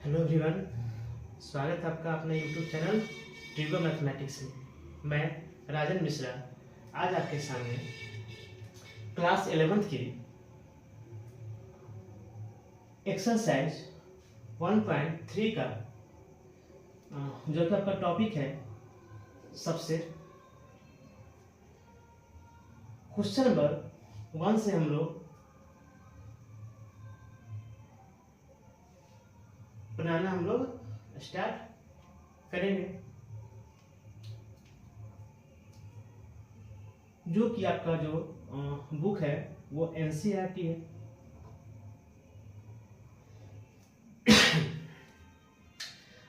Hello everyone, स्वागत है आपका अपने यूट्यूब चैनल ट्रिगो मैथमेटिक्स में। मैं राजन मिश्रा आज आपके सामने क्लास 11th की एक्सरसाइज 1.3 का जो कि आपका टॉपिक है सबसेट। क्वेश्चन नंबर 1 से हम लोग बनाना स्टार्ट करेंगे, जो कि आपका जो बुक है वो एनसीईआरटी है।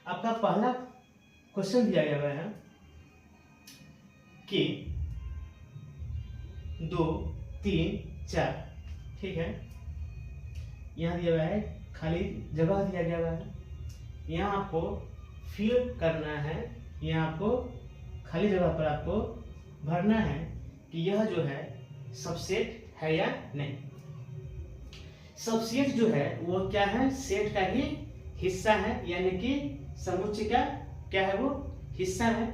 आपका पहला क्वेश्चन दिया गया है कि 2, 3, 4, ठीक है। यहाँ दिया गया है, खाली जगह दिया गया है, यहाँ आपको फिल करना है, यहाँ आपको खाली जगह पर आपको भरना है कि यह जो है सबसेट है या नहीं। सबसेट जो है वो क्या है, सेट का ही हिस्सा है, यानी कि समुच्चय का क्या है, वो हिस्सा है।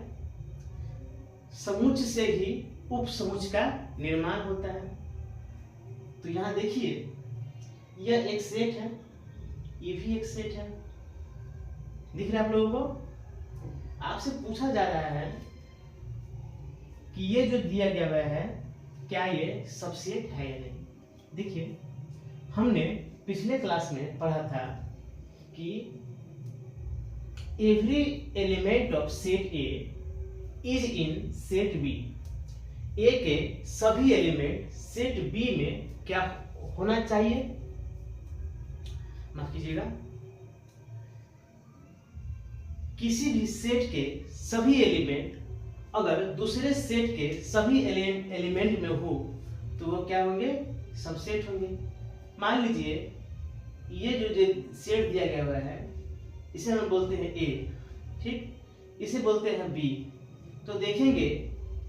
समुच्चय से ही उप समुच्चय का निर्माण होता है। तो यहाँ देखिए, यह एक सेट है, ये भी एक सेट है, दिख रहा है आप लोगों को। आपसे पूछा जा रहा है कि ये जो दिया गया है क्या ये सबसेट है या नहीं। देखिए, हमने पिछले क्लास में पढ़ा था कि every element of set A is in set B. A के सभी एलिमेंट सेट बी में क्या होना चाहिए, माफ कीजिएगा, किसी भी सेट के सभी एलिमेंट अगर दूसरे सेट के सभी एलिमेंट में हो तो वो क्या होंगे, सबसेट होंगे। मान लीजिए ये जो सेट दिया गया हुआ है इसे हम बोलते हैं ए, ठीक, इसे बोलते हैं बी। तो देखेंगे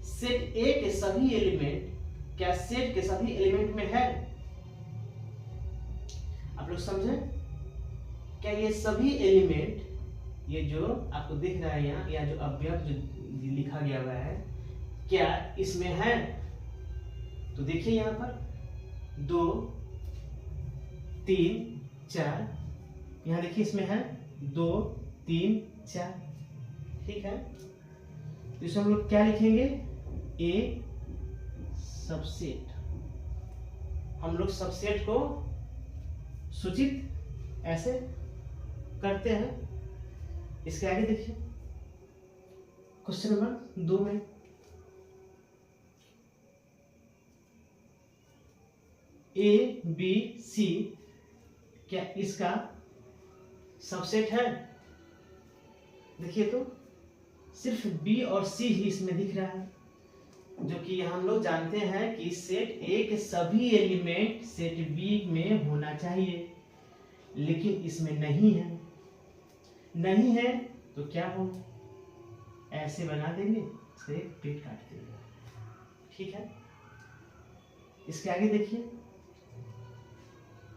सेट ए के सभी एलिमेंट क्या सेट के सभी एलिमेंट में है। आप लोग समझे, क्या ये सभी एलिमेंट, ये जो आपको दिख रहा है यहाँ, या जो अवयव जो लिखा गया हुआ है, क्या इसमें है। तो देखिए यहाँ पर 2, 3, 4, यहाँ देखिए इसमें है 2, 3, 4, ठीक है। तो इसमें हम लोग क्या लिखेंगे, ए सबसेट। हम लोग सबसेट को सूचित ऐसे करते हैं। इसके आगे देखिए, क्वेश्चन नंबर 2 में ए बी सी क्या इसका सबसेट है। देखिए तो सिर्फ बी और सी ही इसमें दिख रहा है, जो कि हम लोग जानते हैं कि सेट ए के सभी एलिमेंट सेट बी में होना चाहिए, लेकिन इसमें नहीं है। नहीं है तो क्या हो, ऐसे बना देंगे, इससे पेट काट देंगे, ठीक है। इसके आगे देखिए,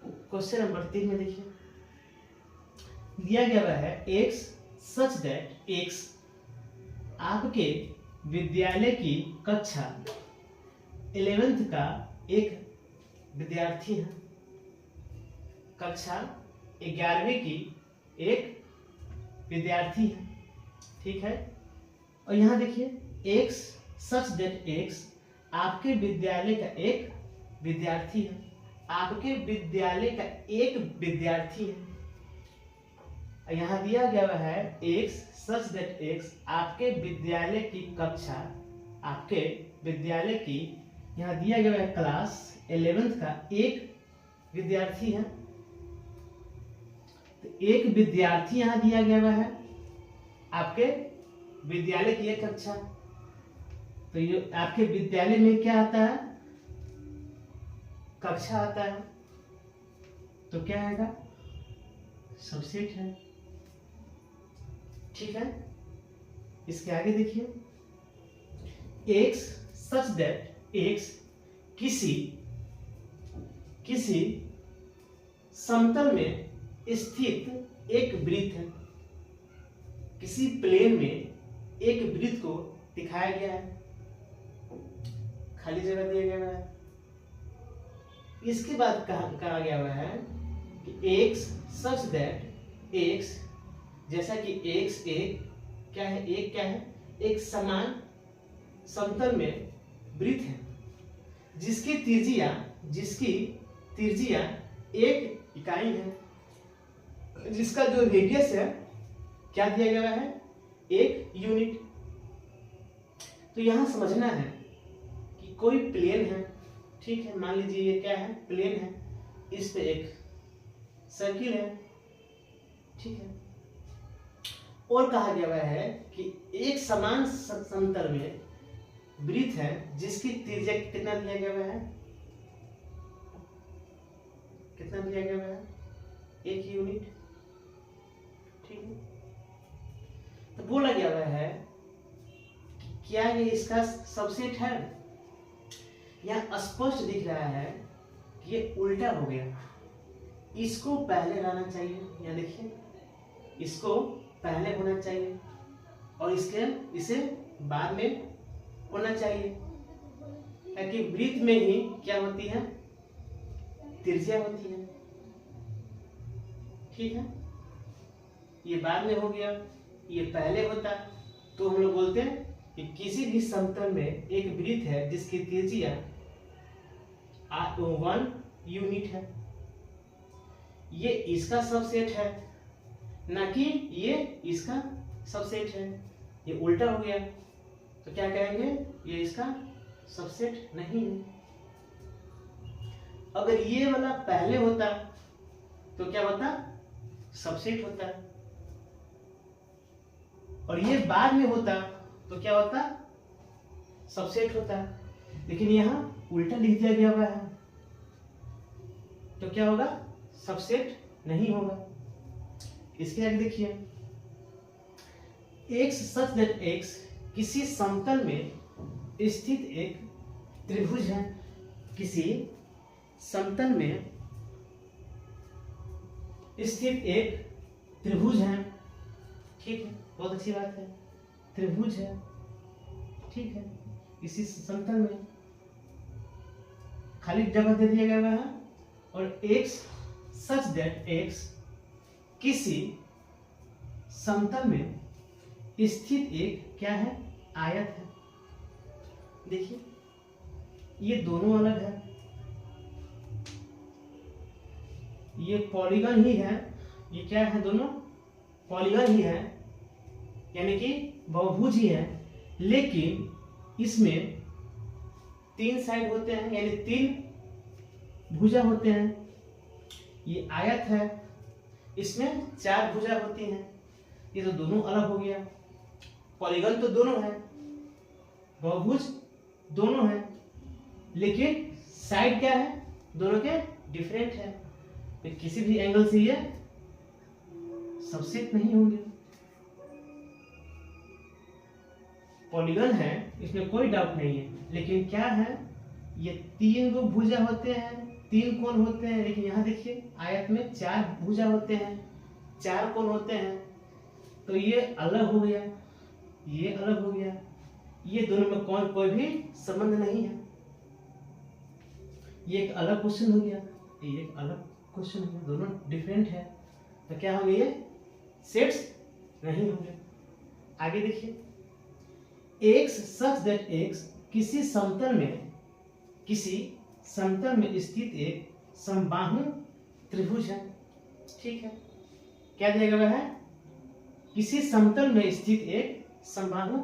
क्वेश्चन नंबर 3 में देखिए, दिया गया है x सच दैट x आपके विद्यालय की कक्षा 11th का एक विद्यार्थी है, कक्षा 11वीं की एक विद्यार्थी है, ठीक है। और यहाँ देखिए x सच दैट x आपके विद्यालय का एक विद्यार्थी है, आपके विद्यालय का एक विद्यार्थी है। यहाँ दिया गया है x सच दैट x आपके विद्यालय की कक्षा, आपके विद्यालय की, यहाँ दिया गया है क्लास 11th का एक विद्यार्थी है। तो एक विद्यार्थी यहाँ दिया गया है, आपके विद्यालय की एक कक्षा। तो ये आपके विद्यालय में क्या आता है, कक्षा आता है, तो क्या आएगा, सबसेट है, ठीक है। इसके आगे देखिए, x सच दैट x किसी समतल में स्थित एक वृत्त है, किसी प्लेन में एक वृत्त को दिखाया गया है, खाली जगह दिया गया है। इसके बाद कहा गया हुआ है कि x सच दैट x, जैसा कि x एक क्या है, एक क्या है, एक समान समतल में वृत्त है जिसकी त्रिज्या एक इकाई है, जिसका जो रेडियस है क्या दिया गया है, एक यूनिट। तो यहां समझना है कि कोई प्लेन है, ठीक है, मान लीजिए ये क्या है, प्लेन है, इस पे एक सर्किल है, ठीक है, और कहा गया हुआ है कि एक समान समतल में वृत्त है जिसकी त्रिज्या कितना दिया गया हुआ है, कितना दिया गया हुआ है, एक यूनिट, ठीक है। तो बोला गया हुआ है कि क्या ये इसका सबसेट है। यहाँ स्पष्ट दिख रहा है कि ये उल्टा हो गया, इसको पहले लाना चाहिए, यहाँ देखिए, इसको पहले होना चाहिए और इसे बाद में होना चाहिए, ताकि वृत्त में ही क्या होती है, त्रिज्या होती है, ठीक है। ये बाद में हो गया, ये पहले होता, तो हम लोग बोलते हैं कि किसी भी समतल में एक वृत्त है जिसकी त्रिज्या 1 यूनिट है, ये इसका सबसेट है, ना कि ये इसका सबसेट है। ये उल्टा हो गया, तो क्या कहेंगे, ये इसका सबसेट नहीं है। अगर ये वाला पहले होता तो क्या होता, सबसेट होता, और ये बाद में होता तो क्या होता, सबसेट होता। लेकिन यहाँ उल्टा लिख दिया गया हुआ है, तो क्या होगा, सबसेट नहीं होगा। इसके आगे देखिए, x सच दैट x किसी समतल में स्थित एक त्रिभुज है, किसी समतल में स्थित एक त्रिभुज है, ठीक है, बहुत अच्छी बात है, त्रिभुज है, ठीक है, इसी समतल में खाली जगह दे दिया गया है, और x सच दैट x किसी समतल में स्थित एक क्या है, आयत है। देखिए ये दोनों अलग है, ये पॉलीगन ही है, ये क्या है, दोनों पॉलीगन ही है, यानी कि बहुभुज ही है, लेकिन इसमें 3 साइड होते हैं, यानी 3 भुजा होते हैं। ये आयत है, इसमें 4 भुजा होती हैं। ये तो दोनों अलग हो गया, पॉलीगन तो दोनों है, बहुभुज दोनों है, लेकिन साइड क्या है, दोनों के डिफरेंट है, तो किसी भी एंगल से ये सबसेट नहीं होंगे। पॉलीगन है, इसमें कोई डाउट नहीं है, लेकिन क्या है, ये 3 गो भुजा होते हैं, 3 कोण होते हैं, लेकिन यहाँ देखिए आयत में 4 भुजा होते हैं, 4 कोण होते हैं, तो ये अलग हो गया, ये अलग हो गया, ये दोनों में कोई भी संबंध नहीं है। ये एक अलग क्वेश्चन हो गया, ये एक अलग क्वेश्चन हो गया, दोनों डिफरेंट है, तो क्या होंगे, ये सेट्स नहीं होंगे। आगे देखिए, x सच दैट x किसी समतल में स्थित एक समबाहु त्रिभुज है, ठीक है, क्या दिया गया है, किसी समतल में स्थित एक समबाहु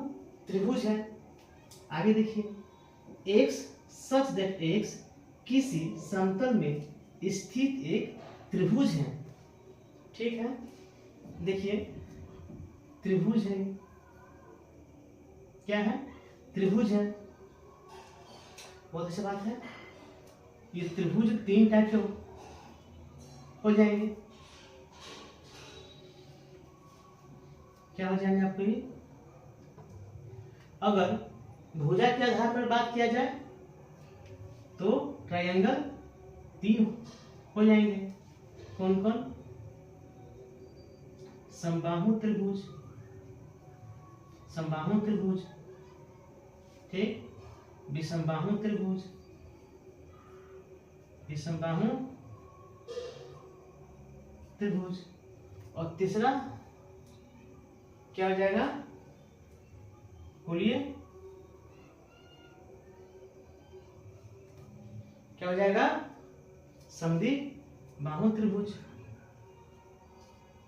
त्रिभुज है। आगे देखिए, x सच दैट x किसी समतल में स्थित एक त्रिभुज है, ठीक है, देखिए त्रिभुज है, क्या है, त्रिभुज है, बहुत अच्छी बात है। ये त्रिभुज 3 टाइप के हो जाएंगे, क्या हो जाएंगे आपको, ये अगर भुजा के आधार पर बात किया जाए तो ट्रायंगल 3 हो जाएंगे। कौन कौन, समबाहु त्रिभुज, समबाहु त्रिभुज, ठीक, विषमबाहु त्रिभुज, विषमबाहु त्रिभुज, और तीसरा क्या हो जाएगा, बोलिए क्या हो जाएगा, समद्वि बाहु त्रिभुज,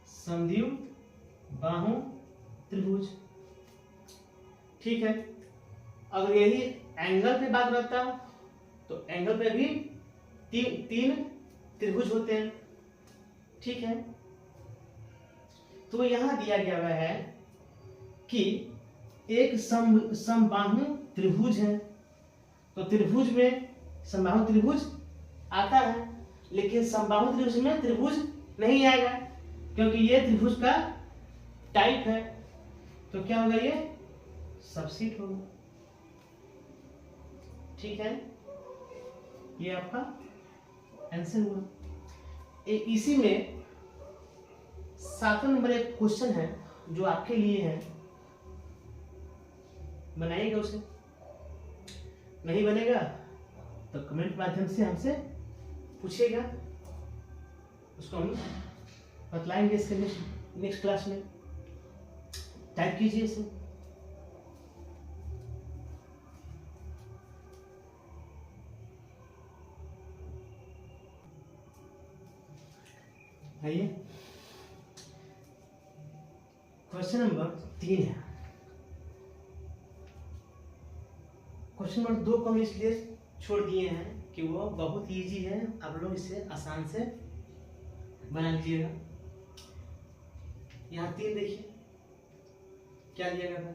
समद्वि बाहु त्रिभुज, ठीक है। अगर यही एंगल पे बात करता तो एंगल पे भी तीन त्रिभुज होते हैं, ठीक है। तो यहां दिया गया हुआ है कि एक समबाहु त्रिभुज है, तो त्रिभुज में समबाहु त्रिभुज आता है, लेकिन समबाहु त्रिभुज में त्रिभुज नहीं आएगा क्योंकि ये त्रिभुज का टाइप है। तो क्या होगा, ये सबसेट होगा, ठीक है। ये आपका आंसर हुआ। इसी में 7 नंबर एक क्वेश्चन है जो आपके लिए है, बनाइएगा उसे, नहीं बनेगा तो कमेंट माध्यम से हमसे पूछिएगा, उसको हम बतलाएंगे इसके नेक्स्ट क्लास में। टाइप कीजिए इसे। आइए क्वेश्चन नंबर 3 है। क्वेश्चन नंबर 2 को हम इसलिए छोड़ दिए हैं कि वो बहुत इजी है, आप लोग इसे आसान से बना लीजिएगा। यहाँ 3 देखिए क्या दिया गया था,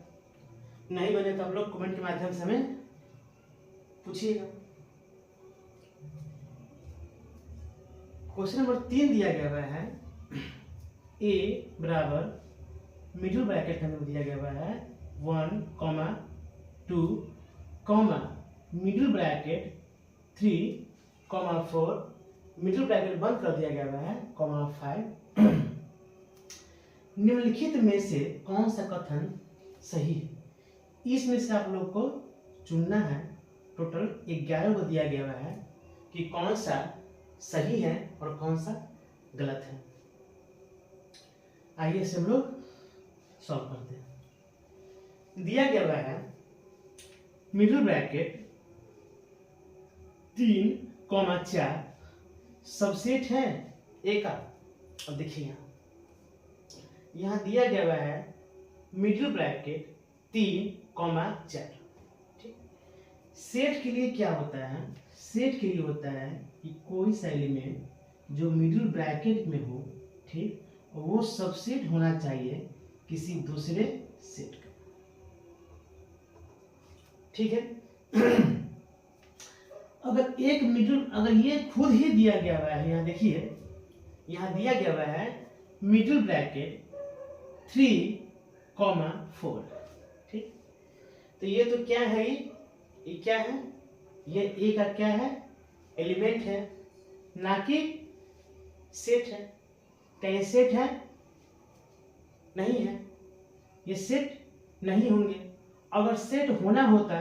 नहीं बने तो आप लोग कमेंट के माध्यम से हमें पूछिएगा। क्वेश्चन नंबर 3 दिया गया हुआ है, ए बराबर मिडिल ब्रैकेट के अंदर दिया गया हुआ है 1, 2, मिडिल ब्रैकेट 3, 4, मिडिल ब्रैकेट बंद कर दिया गया हुआ है 5। निम्नलिखित में से कौन सा कथन सही है? इसमें से आप लोग को चुनना है। टोटल 11 को दिया गया हुआ है कि कौन सा सही है और कौन सा गलत है। आइए इसे हम लोग सॉल्व करते हैं। दिया गया हुआ है मिडिल ब्रैकेट 3, 4 सबसेट है ए का। अब देखिए यहाँ दिया गया हुआ है मिडिल ब्रैकेट 3, 4, ठीक। सेट के लिए क्या होता है, सेट के लिए होता है कि कोई सा एलिमेंट जो मिडिल ब्रैकेट में हो, ठीक, वो सबसेट होना चाहिए किसी दूसरे सेट का, ठीक है। अगर एक मिडिल, अगर ये खुद ही दिया गया हुआ है, यहाँ देखिए यहाँ दिया गया हुआ है मिडिल ब्रैकेट 3, 4, ठीक। तो ये तो क्या है, ये क्या है, ये ए का क्या है, एलिमेंट है, ना कि सेट है। क्या ये सेट है? नहीं है, ये सेट नहीं होंगे। अगर सेट होना होता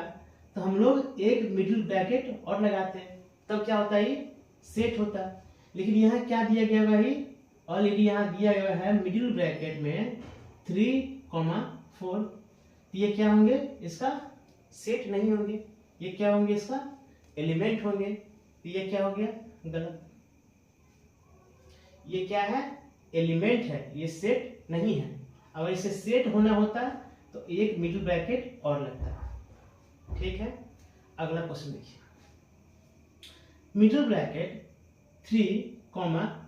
तो हम लोग एक मिडिल ब्रैकेट और लगाते हैं, तब क्या होता है, ये सेट होता। लेकिन यहाँ क्या दिया गया हुआ है, ऑलरेडी यहाँ दिया गया है मिडिल ब्रैकेट में 3, 4, तो ये क्या होंगे, इसका सेट नहीं होंगे, ये क्या होंगे, इसका एलिमेंट होंगे। तो ये क्या हो गया, गलत। ये क्या है, एलिमेंट है, ये सेट नहीं है। अगर इसे सेट होना होता तो एक मिडिल ब्रैकेट और लगता, ठीक है। अगला क्वेश्चन देखिए, मिडिल ब्रैकेट 3,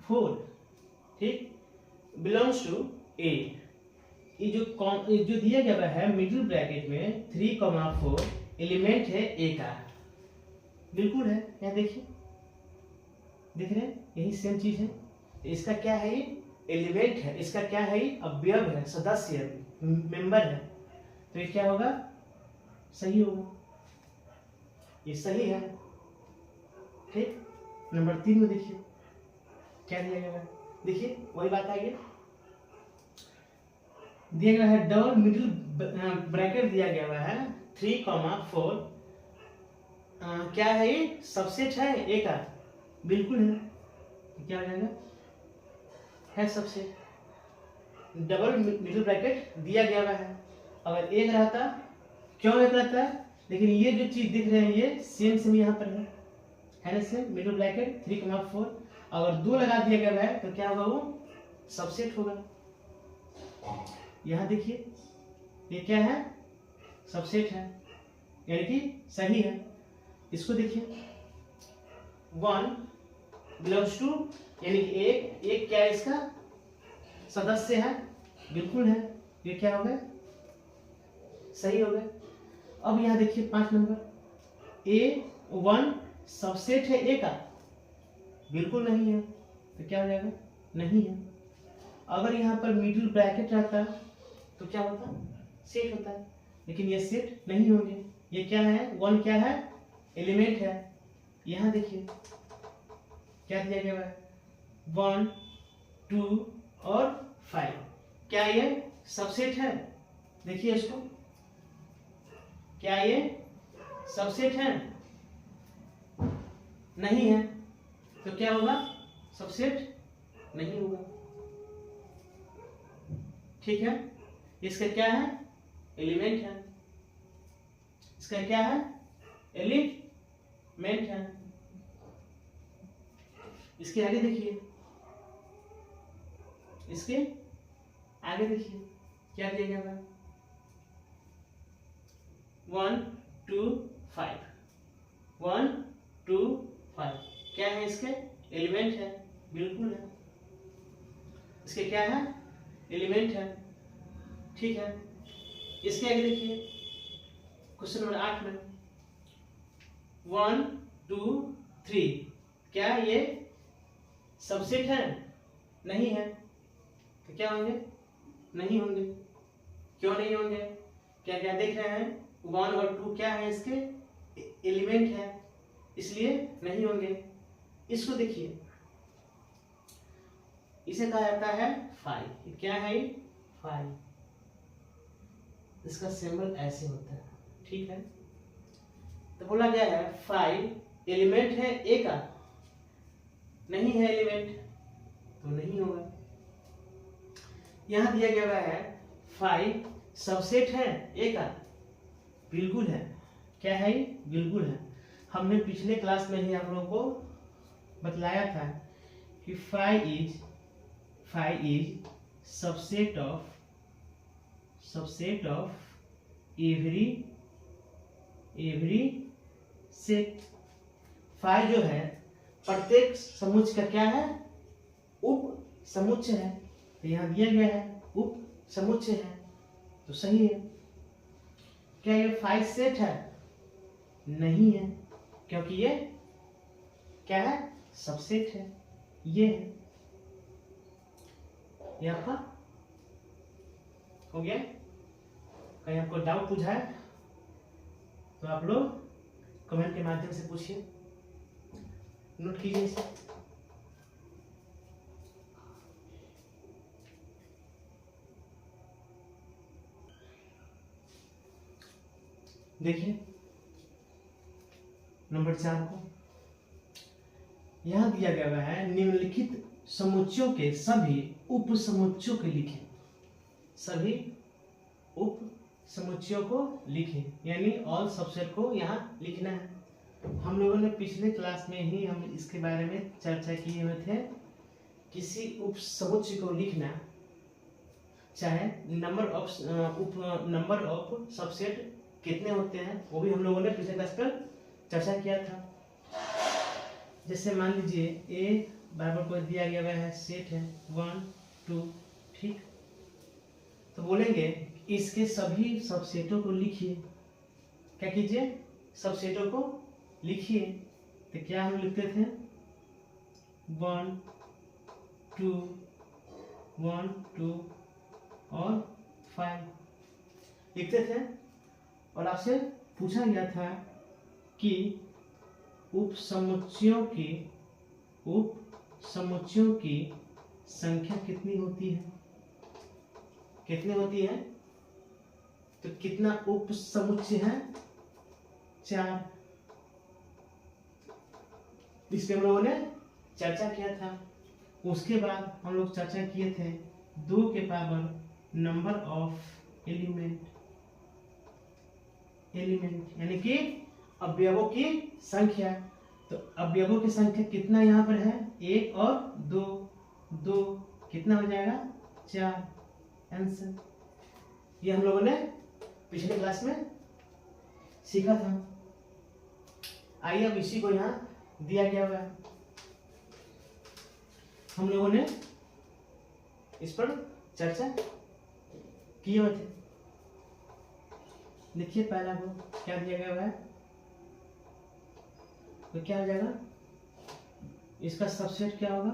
4, ठीक, बिलोंग्स टू ए। ये जो दिया गया है मिडिल ब्रैकेट में 3, 4 एलिमेंट है ए का, बिल्कुल है। यहाँ देखिए, दिख रहे हैं, यही सेम चीज है। इसका क्या है, ये एलिमेंट है, इसका क्या है, ये अवयव है, सदस्य है, मेंबर है। तो ये क्या होगा, सही होगा, ये सही है, ठीक। नंबर 3 में देखिए क्या दिया गया है, देखिए वही बात आई है। दिया गया है डबल मिडिल ब्रैकेट दिया गया हुआ है 3,4 क्या है ये सबसेट है ए का बिल्कुल है तो क्या हो जाएगा है सबसेट डबल मिडिल ब्रैकेट दिया गया हुआ है अगर एक रहता क्यों एक रहता है लेकिन ये जो चीज दिख रहे हैं ये सेम यहाँ पर है ना सेम मिडिल ब्रैकेट 3,4 अगर 2 लगा दिया गया है तो क्या होगा वो सबसेट होगा यहाँ देखिए ये क्या है सबसेट है यानी कि सही है इसको देखिए 1 बिलोंग्स टू यानी कि एक क्या है इसका सदस्य है बिल्कुल है ये क्या हो गया सही हो गया अब यहाँ देखिए 5 नंबर A1 सबसेट है ए का बिल्कुल नहीं है तो क्या हो जाएगा नहीं है अगर यहाँ पर मिडिल ब्रैकेट रहता तो क्या होता सेट होता है लेकिन ये सेट नहीं होंगे ये क्या है 1 क्या है एलिमेंट है यहाँ देखिए क्या दिया गया है 1 2 और 5 क्या ये सबसेट है देखिए इसको क्या ये सबसेट है नहीं है तो क्या होगा सबसेट नहीं होगा ठीक है इसका क्या है एलिमेंट है इसका क्या है एलिमेंट है इसके आगे देखिए इसके आगे देखिए क्या दिया गया है 1 2 5 1 2 5 क्या है इसके एलिमेंट है बिल्कुल है इसके क्या है एलिमेंट है ठीक है इसके आगे देखिए क्वेश्चन नंबर 8 में 1 2 3 क्या ये सबसेट है नहीं है तो क्या होंगे नहीं होंगे क्यों नहीं होंगे क्या क्या देख रहे हैं 1 और 2 क्या है इसके एलिमेंट है इसलिए नहीं होंगे इसको देखिए इसे कहा जाता है 5 क्या है 5 इसका सिंबल ऐसे होता है ठीक है तो बोला गया है 5 एलिमेंट है ए का नहीं है एलिमेंट तो नहीं होगा यहां दिया गया है 5 सबसेट है ए का बिल्कुल है क्या है बिल्कुल है हमने पिछले क्लास में ही आप लोगों को बतलाया था कि 5 is subset of every set 5 जो है प्रत्येक समुच्चय का क्या है उप समुच्चय है तो यहाँ दिया गया है उप समुच्चय है तो सही है क्या ये 5 सेट है नहीं है क्योंकि ये क्या है सबसेट है ये है ये आपका हो गया कहीं आपको डाउट पूछा है तो आप लोग कमेंट के माध्यम से पूछिए नोट कीजिए इसे देखिए नंबर 4 को यहां दिया गया है निम्नलिखित समुच्चयों के सभी उप समुच्चयों के लिखें सभी उप समुच्चयों को लिखें यानी ऑल सबसेट को यहाँ लिखना है हम लोगों ने पिछले क्लास में ही हम इसके बारे में चर्चा किए हुए थे किसी उप समुच्चय को लिखना चाहे नंबर ऑफ सबसेट कितने होते हैं वो भी हम लोगों ने पिछले क्लास पर चर्चा किया था जैसे मान लीजिए ए बराबर को दिया गया है सेट है 1 2 ठीक तो बोलेंगे इसके सभी सबसेटों को लिखिए क्या कीजिए सबसेटों को लिखिए तो क्या हम लिखते थे 1 2 1 2 और 5 लिखते थे और आपसे पूछा गया था कि उप समुच्चयों की संख्या कितनी होती है कितनी होती है? तो कितना उप समुच्चय है? 4। इस पे हम लोगों ने चर्चा किया था। उसके बाद हम लोग चर्चा किए थे 2 के पावर नंबर ऑफ एलिमेंट यानी कि अवयवों की संख्या। तो अवयवों की संख्या कितना यहाँ पर है? 1 और 2, 2 कितना हो जाएगा? 4 आंसर। ये हम लोगों ने पिछले क्लास में सीखा था। आइए अब इसी को यहाँ दिया गया हुआ है, हम लोगों ने इस पर चर्चा किए हुए थे। देखिए पहला को क्या दिया गया हुआ है, तो क्या हो जाएगा? इसका सबसेट क्या होगा?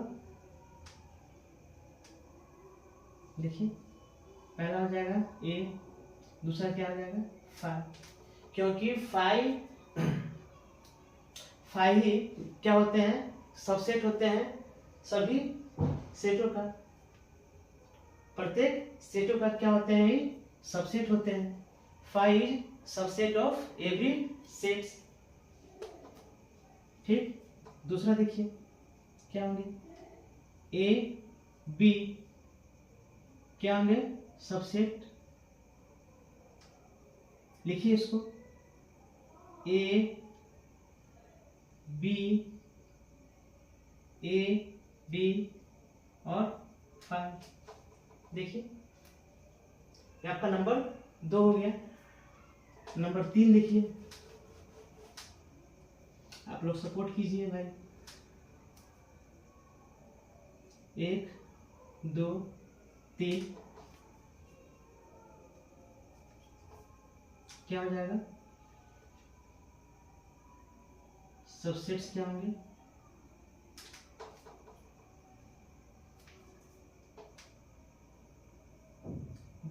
देखिए पहला हो जाएगा ए, दूसरा क्या हो जाएगा? 5, क्योंकि 5 ही क्या होते हैं? सबसेट होते हैं सभी सेटों का। प्रत्येक सेटों का क्या होते हैं? सबसेट होते हैं। 5 is subset of every sets. ठीक, दूसरा देखिए क्या होंगे? ए बी क्या होंगे? सबसेट। लिखिए इसको, ए बी और 5। देखिए ये आपका नंबर 2 हो गया। नंबर 3 देखिए, आप लोग सपोर्ट कीजिए भाई। 1 2 3 क्या हो जाएगा? सबसेट्स क्या होंगे?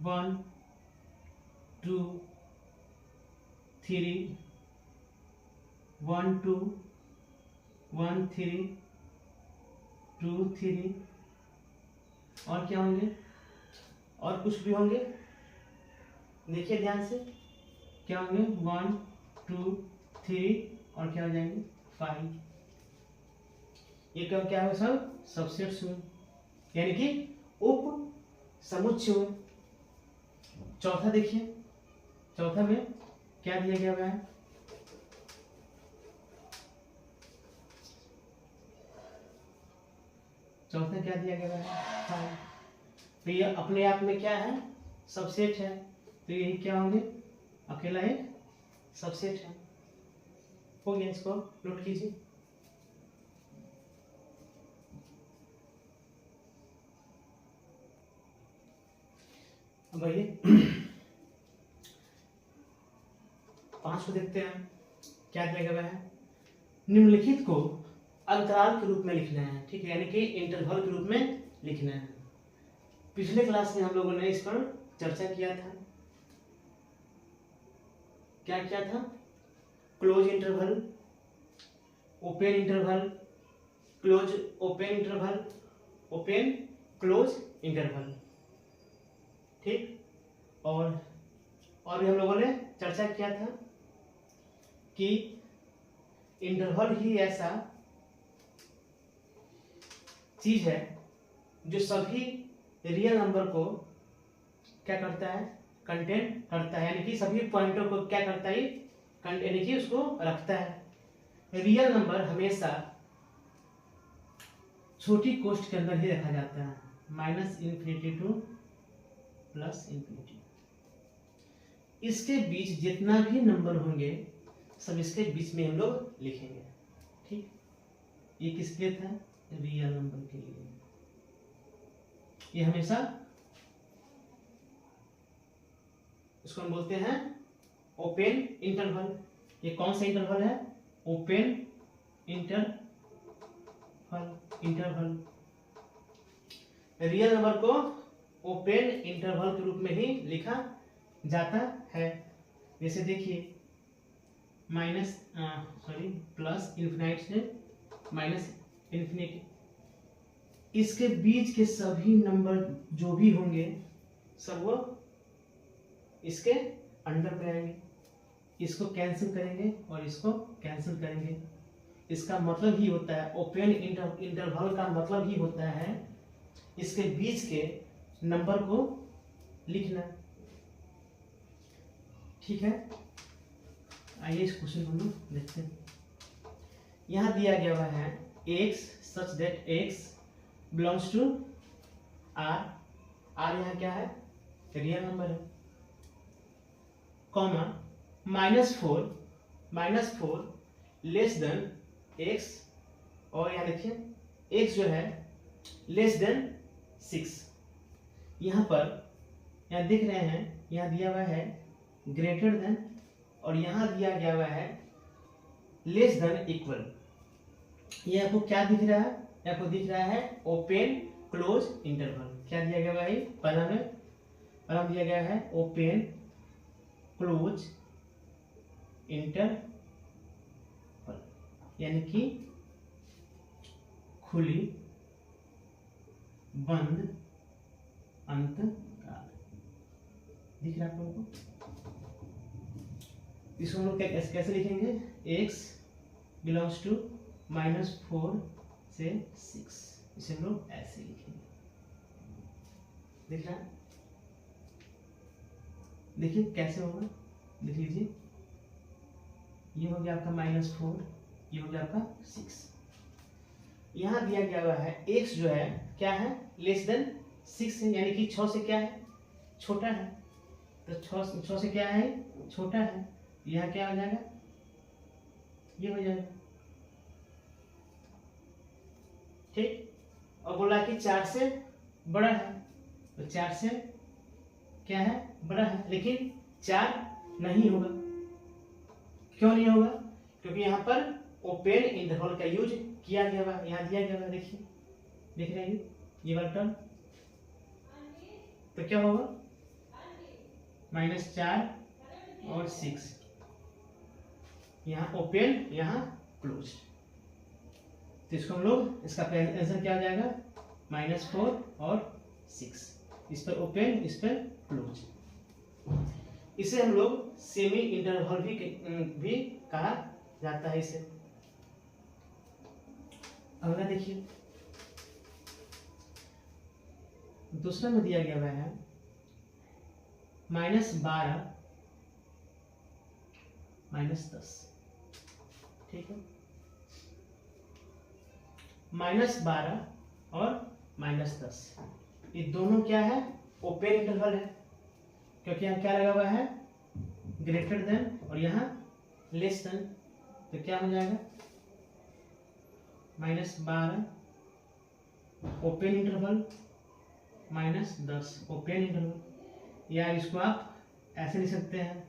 1 2 3 1 2 1 3 2 3 और क्या होंगे? और कुछ भी होंगे? देखिए ध्यान से, क्या होंगे? 1 2 3 और क्या हो जाएंगे? 5। ये क्या है? सब सबसेट्स हुए, यानी कि उप समुच्चय हुए। चौथा देखिए, चौथा में क्या दिया गया हुआ है? चौथा क्या दिया गया है? 5। तो ये अपने आप में क्या है? सबसेट है। तो यही क्या होंगे? अकेला एक सबसेट है। हो गया, इसको नोट कीजिए। अब आइए 5 को देखते हैं, क्या दिया गया है? निम्नलिखित को अंतराल के रूप में लिखना है। ठीक है, यानी कि इंटरवल के रूप में लिखना है। पिछले क्लास में हम लोगों ने इस पर चर्चा किया था। क्या किया था? Close interval, open interval, close open interval, open close interval. ठीक, और भी हम लोगों ने चर्चा किया था कि इंटरवल ही ऐसा चीज है जो सभी रियल नंबर को क्या करता है? कंटेन करता है, यानी कि सभी पॉइंटों को क्या करता है? यानी कि उसको रखता है। रियल नंबर हमेशा छोटी कोष्ठ के अंदर ही रखा जाता है, -∞ टू +∞। इसके बीच जितना भी नंबर होंगे सब इसके बीच में हम लोग लिखेंगे। ठीक, ये किसके लिए था? रियल नंबर के लिए। ये हमेशा इसको हम बोलते हैं ओपन इंटरवल। ये कौन सा इंटरवल है? Open interval. रियल नंबर को ओपन इंटरवल के रूप में ही लिखा जाता है। जैसे देखिए प्लस इन्फिनिटी से -∞, इसके बीच के सभी नंबर जो भी होंगे सब वो इसके अंडर में आएंगे, इसको कैंसिल करेंगे और इसको कैंसिल करेंगे। इसका मतलब ही होता है ओपन इंटरवल का मतलब ही होता है इसके बीच के नंबर को लिखना। ठीक है, आइए इस क्वेश्चन को हम लोग देखते हैं। यहां दिया गया हुआ है x such that x belongs to r। r यहाँ क्या है, रियल नंबर है, कॉमा -4 लेस देन x, और यहाँ देखिए x जो है लेस देन 6। यहाँ पर यहाँ दिख रहे हैं, यहाँ दिया हुआ है ग्रेटर देन, और यहाँ दिया गया हुआ है लेस देन इक्वल। ये आपको क्या दिख रहा है, आपको दिख रहा है ओपन क्लोज इंटरवल। क्या दिया गया है, पहला दिया गया है ओपन क्लोज इंटरवल, यानी कि खुली बंद अंतराल। दिख रहा है आप लोगों को? इसको हम लोग कैसे लिखेंगे, x बिलोंग्स टू -4 से 6, इसे हम लोग ऐसे लिखेंगे। दिख रहा है? देखिए कैसे होगा, देख लीजिए, ये हो गया आपका -4, ये हो गया आपका 6। यहां दिया गया हुआ है x जो है क्या है, लेस देन 6 है, यानी कि 6 से क्या है, छोटा है। तो 6 से क्या है, छोटा है। यह क्या हो जाएगा, ये हो जाएगा। ठीक, और बोला कि 4 से बड़ा है, तो 4 से क्या है, बड़ा है, लेकिन 4 नहीं होगा। क्यों नहीं होगा, क्योंकि यहाँ पर ओपन इंटरवल का यूज किया गया है। यहाँ दिया गया है, देखिए, देख रहे हैं ये वाला टर्म, तो क्या होगा, -4 और 6, यहाँ ओपन यहाँ क्लोज। तो इसको हम लोग, इसका आंसर क्या आ जाएगा, -4 और 6, इस पर ओपन, इस पर क्लोज। इसे हम लोग सेमी इंटरवल भी कहा जाता है इसे। अगला देखिए, दूसरा में दिया गया हुआ है -12 -10। ठीक है, -12 और -10, ये दोनों क्या है, ओपन इंटरवल है, क्योंकि यहाँ क्या लगा हुआ है, ग्रेटर देन, और यहाँ लेस देन। तो क्या हो जाएगा, -12 ओपन इंटरवल -10 ओपन इंटरवल, या इसको आप ऐसे लिख सकते हैं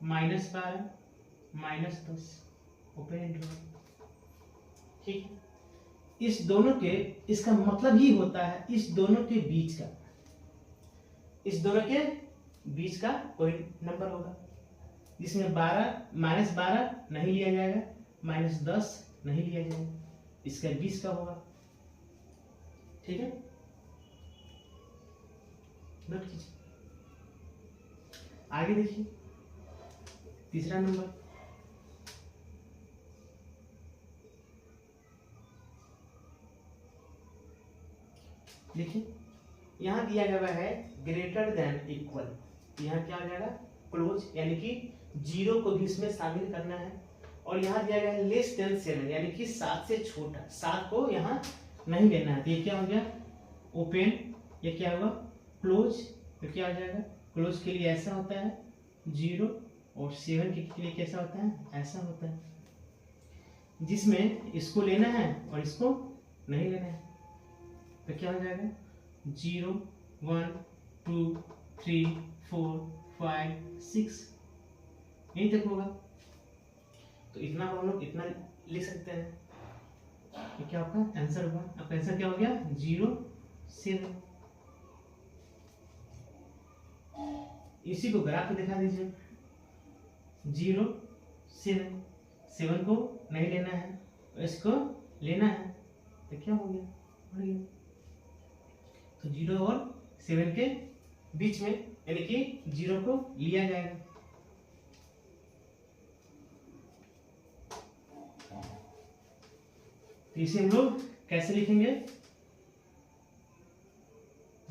-12 -10 ओपन इंटरवल। ठीक, इस दोनों के, इसका मतलब ही होता है इस दोनों के बीच का, इस दोनों के बीच का कोई नंबर होगा, जिसमें -12 नहीं लिया जाएगा, -10 नहीं लिया जाएगा, इसका बीच का होगा। ठीक है, नोट कीजिए। आगे देखिए, तीसरा नंबर, देखिए यहां दिया गया है ग्रेटर देन इक्वल। यहाँ क्या आ जाएगा, क्लोज, यानी कि 0 को भी इसमें शामिल करना है। और यहाँ दिया गया है लेस देन 7, यानी कि 7 से छोटा, 7 को यहाँ नहीं लेना है। तो ये क्या हो गया, ओपन, ये क्या होगा, क्लोज। तो क्या हो जाएगा, क्लोज के लिए ऐसा होता है 0, और 7 के लिए कैसा होता है, ऐसा होता है, जिसमें इसको लेना है और इसको नहीं लेना है। तो क्या हो जाएगा, 0 1 2 3 4 5 6, यहीं तक होगा। तो इतना हम लोग इतना लिख सकते हैं। ये क्या आपका आंसर होगा, आपका आंसर क्या हो गया, 0 7। इसी को ग्राफ पे दिखा दीजिए, 0 7, 7 को नहीं लेना है, इसको लेना है, तो क्या हो गया, तो 0 और 7 के बीच में, यानी कि 0 को लिया जाएगा। तो इसे हम लोग कैसे लिखेंगे,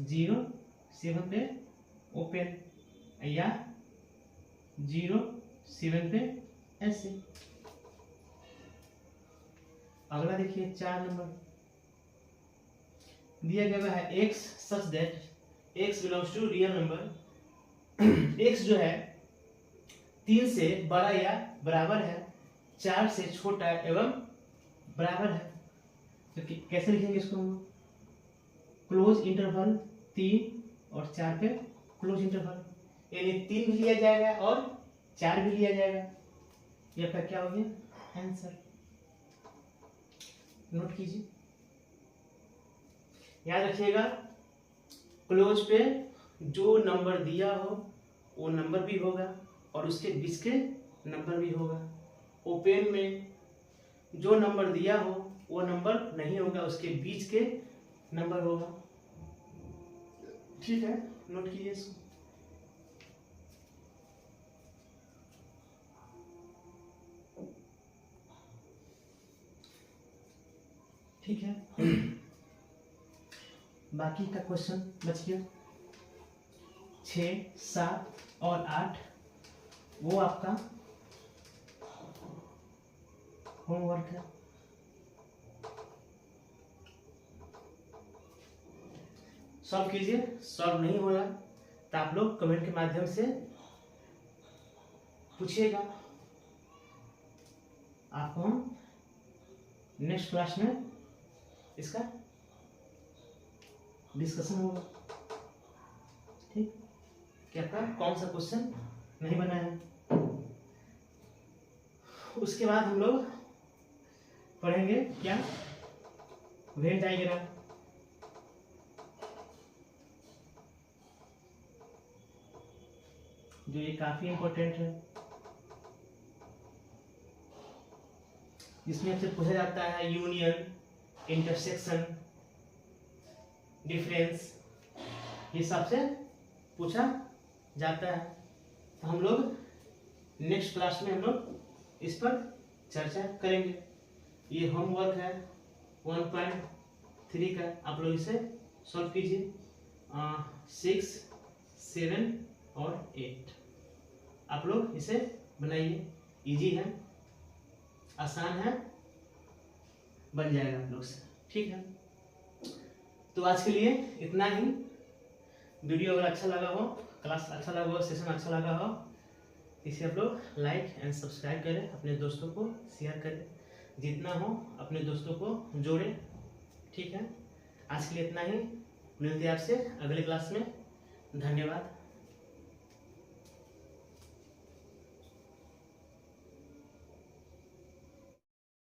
0 7 पे ओपन या 0 7 पे ऐसे। अगला देखिए 4 नंबर दिया गया है x such that x belongs to real number. x जो है 3 से बड़ा या बराबर है, 4 से छोटा एवं बराबर है। तो कैसे लिखेंगे इसको हम, क्लोज इंटरवल 3 और 4 पे क्लोज इंटरवल, यानी 3 भी लिया जाएगा और 4 भी लिया जाएगा। ये आपका क्या हो गया आंसर, नोट कीजिए, याद रखिएगा। क्लोज पे जो नंबर दिया हो वो नंबर भी होगा और उसके बीच के नंबर भी होगा। ओपन में जो नंबर दिया हो वो नंबर नहीं होगा, उसके बीच के नंबर होगा। ठीक है, नोट कीजिए इसको। ठीक है, बाकी का क्वेश्चन बच गया 6, 7 और 8, वो आपका होमवर्क है। सॉल्व कीजिए, सॉल्व नहीं हो रहा तो आप लोग कमेंट के माध्यम से पूछिएगा, आपको हम नेक्स्ट क्लास में इसका डिस्कशन होगा। ठीक, कि आपका कौन सा क्वेश्चन नहीं बना है। उसके बाद हम लोग पढ़ेंगे क्या, वेन डायग्राम। जो ये काफी इंपॉर्टेंट है, जिसमें आपसे पूछा जाता है यूनियन, इंटरसेक्शन, डिफरेंस, ये सबसे पूछा जाता है। तो हम लोग नेक्स्ट क्लास में हम लोग इस पर चर्चा करेंगे। ये होमवर्क है 1.3 का, आप लोग इसे सॉल्व कीजिए। 6, 7 और 8 आप लोग इसे बनाइए, इजी है, आसान है, बन जाएगा आप लोग से। ठीक है, तो आज के लिए इतना ही। वीडियो अगर अच्छा लगा हो, क्लास अच्छा लगा हो, सेशन अच्छा लगा हो, इसे आप लोग लाइक एंड सब्सक्राइब करें, अपने दोस्तों को शेयर करें, जितना हो अपने दोस्तों को जोड़ें। ठीक है, आज के लिए इतना ही, मिलते हैं आपसे अगले क्लास में। धन्यवाद।